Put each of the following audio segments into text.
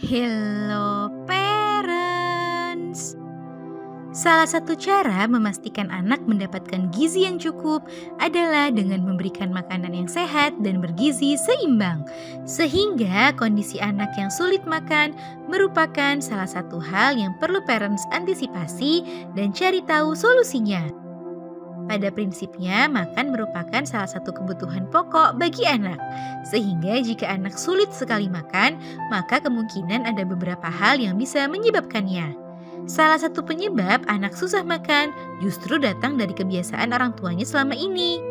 Hello parents. Salah satu cara memastikan anak mendapatkan gizi yang cukup adalah dengan memberikan makanan yang sehat dan bergizi seimbang. Sehingga kondisi anak yang sulit makan merupakan salah satu hal yang perlu parents antisipasi dan cari tahu solusinya. Pada prinsipnya, makan merupakan salah satu kebutuhan pokok bagi anak. Sehingga jika anak sulit sekali makan, maka kemungkinan ada beberapa hal yang bisa menyebabkannya. Salah satu penyebab anak susah makan justru datang dari kebiasaan orang tuanya selama ini.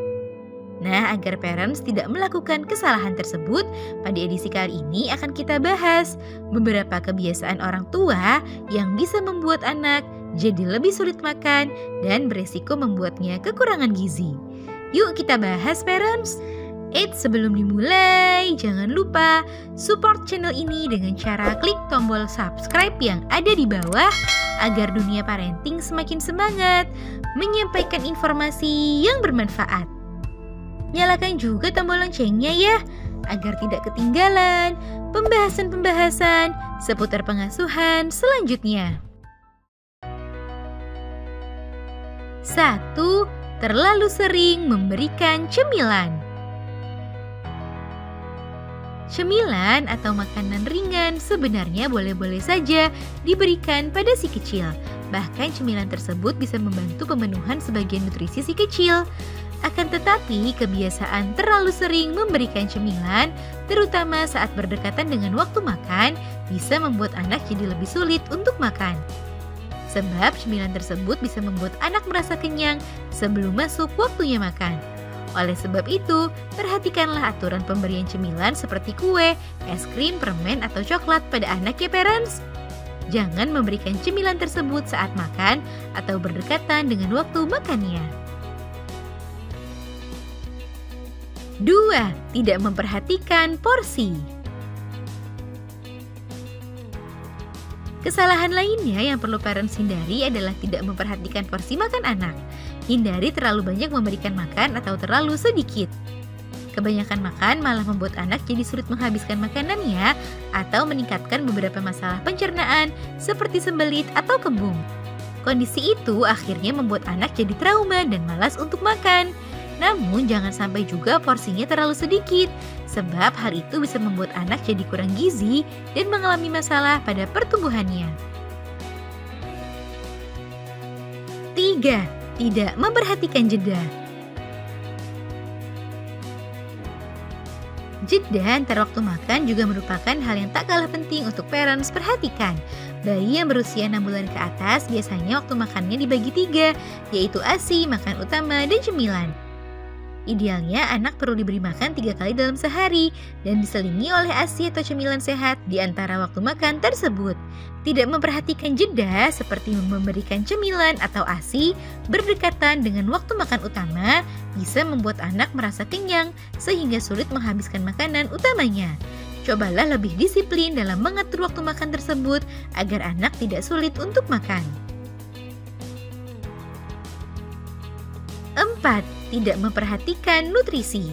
Nah, agar parents tidak melakukan kesalahan tersebut, pada edisi kali ini akan kita bahas beberapa kebiasaan orang tua yang bisa membuat anak jadi lebih sulit makan dan beresiko membuatnya kekurangan gizi. Yuk kita bahas parents. Sebelum dimulai, jangan lupa support channel ini dengan cara klik tombol subscribe yang ada di bawah agar dunia parenting semakin semangat menyampaikan informasi yang bermanfaat. Nyalakan juga tombol loncengnya ya, agar tidak ketinggalan pembahasan-pembahasan seputar pengasuhan selanjutnya. 1. Terlalu sering memberikan cemilan. Cemilan atau makanan ringan sebenarnya boleh-boleh saja diberikan pada si kecil. Bahkan cemilan tersebut bisa membantu pemenuhan sebagian nutrisi si kecil. Akan tetapi kebiasaan terlalu sering memberikan cemilan, terutama saat berdekatan dengan waktu makan, bisa membuat anak jadi lebih sulit untuk makan. Sebab cemilan tersebut bisa membuat anak merasa kenyang sebelum masuk waktunya makan. Oleh sebab itu, perhatikanlah aturan pemberian cemilan seperti kue, es krim, permen, atau coklat pada anak ya parents. Jangan memberikan cemilan tersebut saat makan atau berdekatan dengan waktu makannya. 2. Tidak memperhatikan porsi. Kesalahan lainnya yang perlu parents hindari adalah tidak memperhatikan porsi makan anak. Hindari terlalu banyak memberikan makan atau terlalu sedikit. Kebanyakan makan malah membuat anak jadi sulit menghabiskan makanannya atau meningkatkan beberapa masalah pencernaan seperti sembelit atau kembung. Kondisi itu akhirnya membuat anak jadi trauma dan malas untuk makan. Namun jangan sampai juga porsinya terlalu sedikit, sebab hal itu bisa membuat anak jadi kurang gizi dan mengalami masalah pada pertumbuhannya. 3. Tidak memperhatikan jeda. Jeda antar waktu makan juga merupakan hal yang tak kalah penting untuk parents perhatikan. Bayi yang berusia 6 bulan ke atas biasanya waktu makannya dibagi 3, yaitu ASI, makan utama, dan cemilan. Idealnya anak perlu diberi makan 3 kali dalam sehari dan diselingi oleh ASI atau cemilan sehat di antara waktu makan tersebut. Tidak memperhatikan jeda seperti memberikan cemilan atau ASI berdekatan dengan waktu makan utama bisa membuat anak merasa kenyang sehingga sulit menghabiskan makanan utamanya. Cobalah lebih disiplin dalam mengatur waktu makan tersebut agar anak tidak sulit untuk makan. 4. Tidak memperhatikan nutrisi.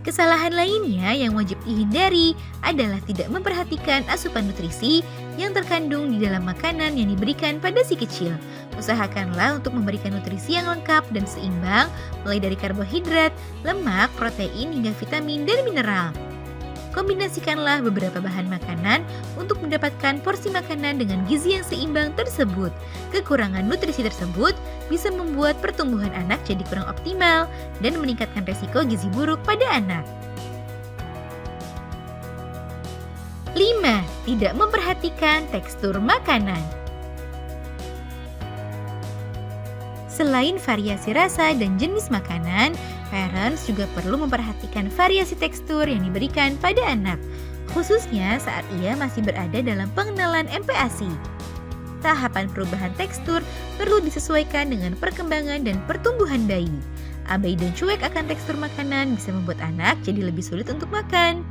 Kesalahan lainnya yang wajib dihindari adalah tidak memperhatikan asupan nutrisi yang terkandung di dalam makanan yang diberikan pada si kecil. Usahakanlah untuk memberikan nutrisi yang lengkap dan seimbang, mulai dari karbohidrat, lemak, protein, hingga vitamin dan mineral. Kombinasikanlah beberapa bahan makanan untuk mendapatkan porsi makanan dengan gizi yang seimbang tersebut. Kekurangan nutrisi tersebut bisa membuat pertumbuhan anak jadi kurang optimal dan meningkatkan resiko gizi buruk pada anak. 5. Tidak memperhatikan tekstur makanan. Selain variasi rasa dan jenis makanan, parents juga perlu memperhatikan variasi tekstur yang diberikan pada anak, khususnya saat ia masih berada dalam pengenalan MPASI. Tahapan perubahan tekstur perlu disesuaikan dengan perkembangan dan pertumbuhan bayi. Abai dan cuek akan tekstur makanan bisa membuat anak jadi lebih sulit untuk makan.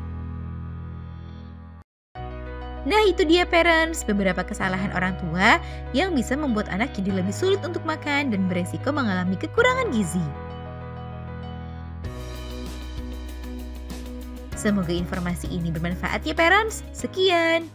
Nah itu dia parents, beberapa kesalahan orang tua yang bisa membuat anak jadi lebih sulit untuk makan dan beresiko mengalami kekurangan gizi. Semoga informasi ini bermanfaat ya parents. Sekian.